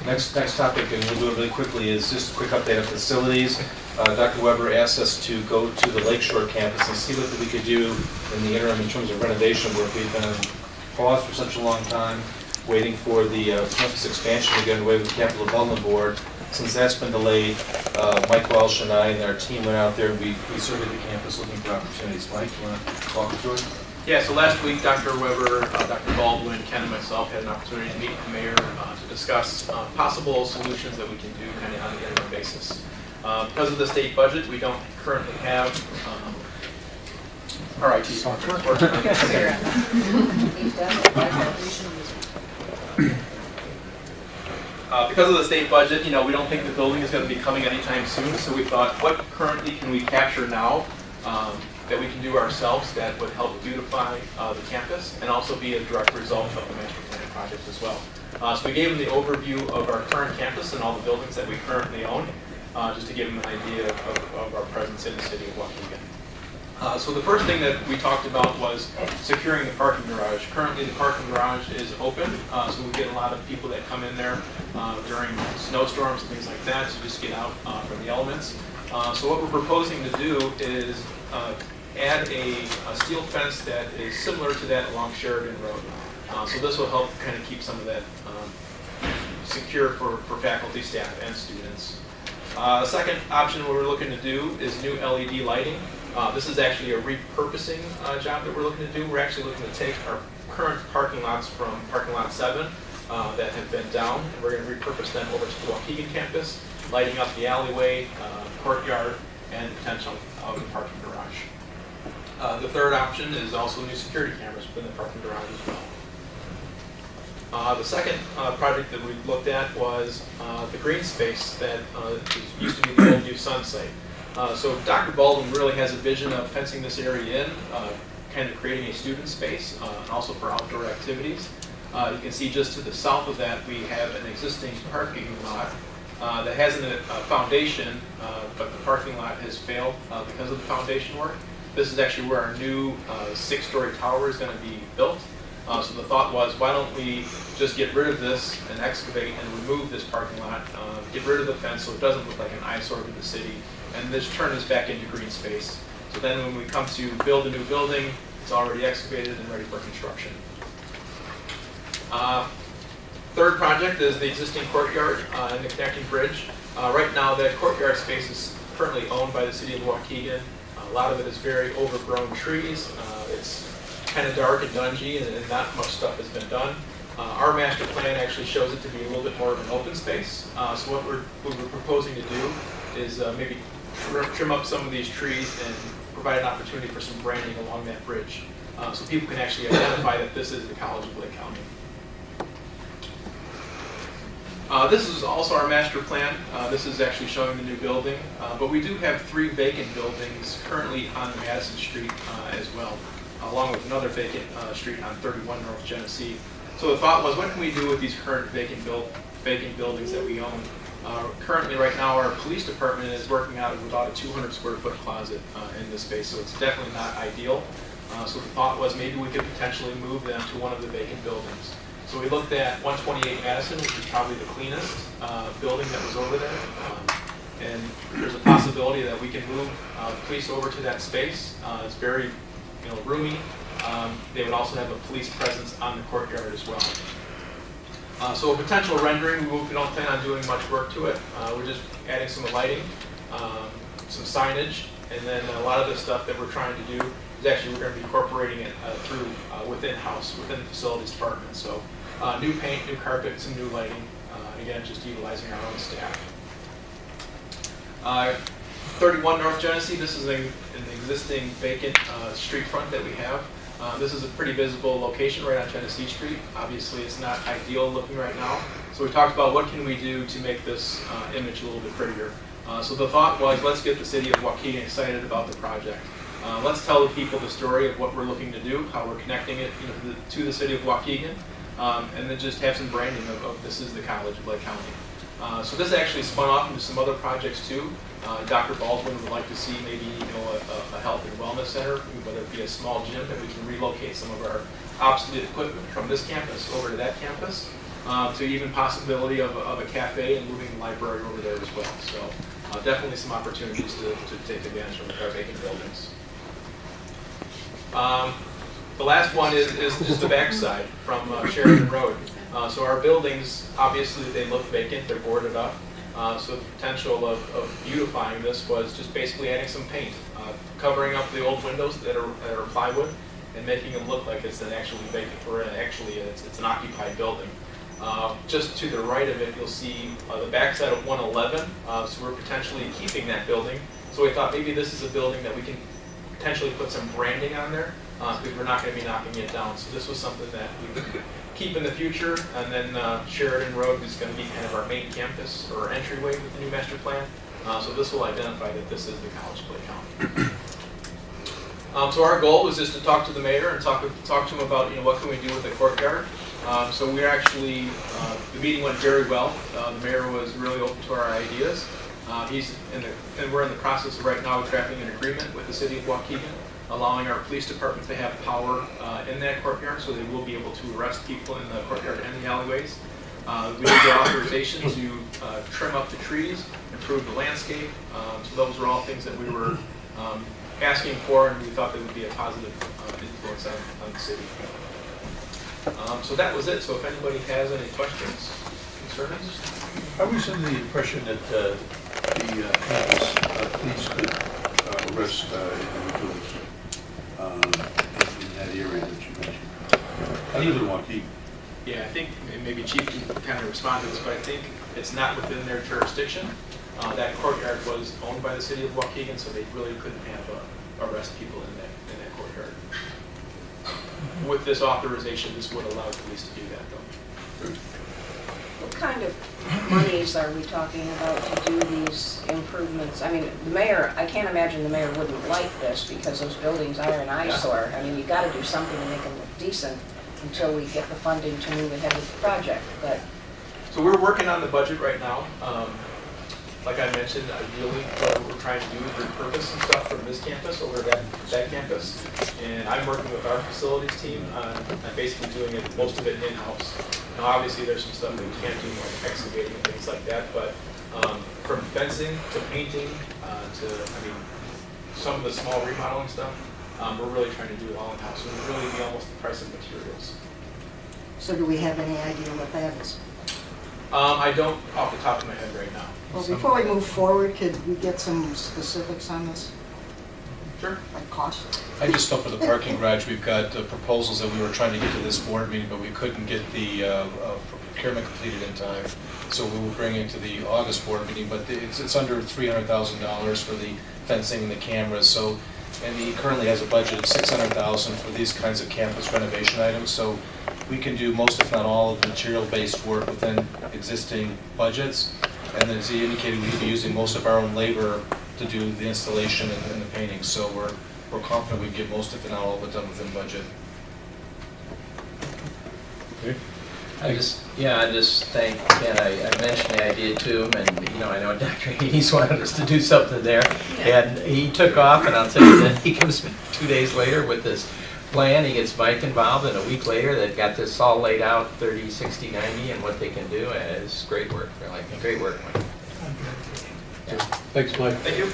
Next topic, and we'll do it really quickly, is just a quick update of facilities. Dr. Weber asked us to go to the Lakeshore campus and see what we could do in the interim in terms of renovation work. We've been on pause for such a long time, waiting for the campus expansion to get away with the Capital Development Board. Since that's been delayed, Mike Welsh and I and our team went out there and we surveyed the campus looking for opportunities. Mike, you want to walk us through it? Yeah, so last week, Dr. Weber, Dr. Baldwin, Ken, and myself had an opportunity to meet with the mayor to discuss possible solutions that we can do kind of on an interim basis. Because of the state budget, we don't currently have our IT software. Because of the state budget, we don't think the building is going to be coming anytime soon, so we thought, what currently can we capture now that we can do ourselves that would help beautify the campus and also be a direct result of the master plan project as well. So we gave them the overview of our current campus and all the buildings that we currently own, just to give them an idea of our presence in the city of Waukegan. So the first thing that we talked about was securing the parking garage. Currently the parking garage is open, so we get a lot of people that come in there during snowstorms and things like that to just get out from the elements. So what we're proposing to do is add a steel fence that is similar to that along Sheridan Road. So this will help kind of keep some of that secure for faculty, staff, and students. The second option what we're looking to do is new LED lighting. This is actually a repurposing job that we're looking to do. We're actually looking to take our current parking lots from parking lot 7 that have been down, and we're going to repurpose them over to the Waukegan campus, lighting up the alleyway, courtyard, and the potential of the parking garage. The third option is also new security cameras within the parking garage as well. The second project that we looked at was the green space that used to be the old U Sun site. So Dr. Baldwin really has a vision of fencing this area in, kind of creating a student space, and also for outdoor activities. You can see just to the south of that we have an existing parking lot that has a foundation, but the parking lot has failed because of the foundation work. This is actually where our new 6-story tower is going to be built. So the thought was, why don't we just get rid of this and excavate and remove this parking lot, get rid of the fence so it doesn't look like an eyesore to the city, and just turn this back into green space. So then when we come to build a new building, it's already excavated and ready for construction. Third project is the existing courtyard and the connecting bridge. Right now that courtyard space is currently owned by the city of Waukegan. A lot of it is very overgrown trees. It's kind of dark and dungy and not much stuff has been done. Our master plan actually shows it to be a little bit more of an open space. So what we're proposing to do is maybe trim up some of these trees and provide an opportunity for some branding along that bridge, so people can actually identify that this is the College of Lake County. This is also our master plan. This is actually showing the new building, but we do have 3 vacant buildings currently on Madison Street as well, along with another vacant street on 31 North Genesee. So the thought was, what can we do with these current vacant buildings that we own? Currently, right now, our police department is working out of about a 200 square foot closet in this space, so it's definitely not ideal. So the thought was maybe we could potentially move them to one of the vacant buildings. So we looked at 128 Madison, which is probably the cleanest building that was over there. And there's a possibility that we can move police over to that space. It's very roomy. They would also have a police presence on the courtyard as well. So a potential rendering, we don't plan on doing much work to it. We're just adding some lighting, some signage, and then a lot of the stuff that we're trying to do is actually we're going to be incorporating it through within the facilities department. So new paint, new carpet, some new lighting, again, just utilizing our own staff. 31 North Genesee, this is an existing vacant street front that we have. This is a pretty visible location right on Genesee Street. Obviously, it's not ideal looking right now. So we talked about what can we do to make this image a little bit prettier. So the thought was, let's get the city of Waukegan excited about the project. Let's tell the people the story of what we're looking to do, how we're connecting it to the city of Waukegan, and then just have some branding of this is the College of Lake County. So this actually spun off into some other projects too. Dr. Baldwin would like to see maybe a health and wellness center, whether it be a small gym that we can relocate some of our obsolete equipment from this campus over to that campus. to even possibility of a cafe and moving the library over there as well. So definitely some opportunities to take advantage of our vacant buildings. The last one is the backside from Sheridan Road. So our buildings, obviously, they look vacant, they're boarded up. So the potential of beautifying this was just basically adding some paint, covering up the old windows that are plywood, and making them look like it's an actually vacant, or actually it's an occupied building. Just to the right of it, you'll see the backside of 111. So we're potentially keeping that building. So we thought maybe this is a building that we can potentially put some branding on there, because we're not going to be knocking it down. So this was something that we could keep in the future. And then Sheridan Road is going to be kind of our main campus or entryway with the new master plan. So this will identify that this is the College Playground. So our goal was just to talk to the mayor and talk to him about what can we do with the courtyard. So we're actually, the meeting went very well. The mayor was really open to our ideas. And we're in the process of right now drafting an agreement with the city of Waukegan, allowing our police department to have power in that courtyard, so they will be able to arrest people in the courtyard and the alleyways. We need the authorization to trim up the trees, improve the landscape. So those are all things that we were asking for, and we thought that would be a positive influence on the city. So that was it. So if anybody has any questions, concerns? I was under the impression that the campus police could arrest individuals in that area that you mentioned. I live in Waukegan. Yeah, I think maybe Chief can kind of respond to this, but I think it's not within their jurisdiction. That courtyard was owned by the city of Waukegan, so they really couldn't have arrest people in that courtyard. With this authorization, this would allow police to do that, though. What kind of monies are we talking about to do these improvements? I mean, the mayor, I can't imagine the mayor wouldn't like this because those buildings are an eyesore. I mean, you got to do something to make them look decent until we get the funding to move ahead with the project. But so we're working on the budget right now. Like I mentioned, ideally what we're trying to do is repurpose some stuff from this campus over to that campus. And I'm working with our facilities team on basically doing it, most of it in-house. Now obviously there's some stuff that we can't do, like excavating and things like that, but from fencing to painting to, some of the small remodeling stuff, we're really trying to do it all in-house. So it would really be almost the price of materials. So do we have any idea what that is? I don't off the top of my head right now. Well, before we move forward, could we get some specifics on this, Sure. like cost? I just know for the parking garage, we've got proposals that we were trying to get to this board meeting, but we couldn't get the procurement completed in time. So we will bring it to the August board meeting, but it's under $300,000 for the fencing and the cameras. So, and he currently has a budget of $600,000 for these kinds of campus renovation items. So we can do most, if not all, of the material-based work within existing budgets. And then, as he indicated, we'd be using most of our own labor to do the installation and the painting. So we're confident we can get most, if not all, of it done within budget. Okay. I just think, Ken, I mentioned the idea to him, and I know Dr. Hayes wanted us to do something there, and he took off, and I'll tell you that he comes back 2 days later with this plan. He gets Mike involved, and a week later they've got this all laid out, 30, 60, 90, and what they can do, and it's great work. They're like, great work, Mike. Thanks, Mike. Thank you.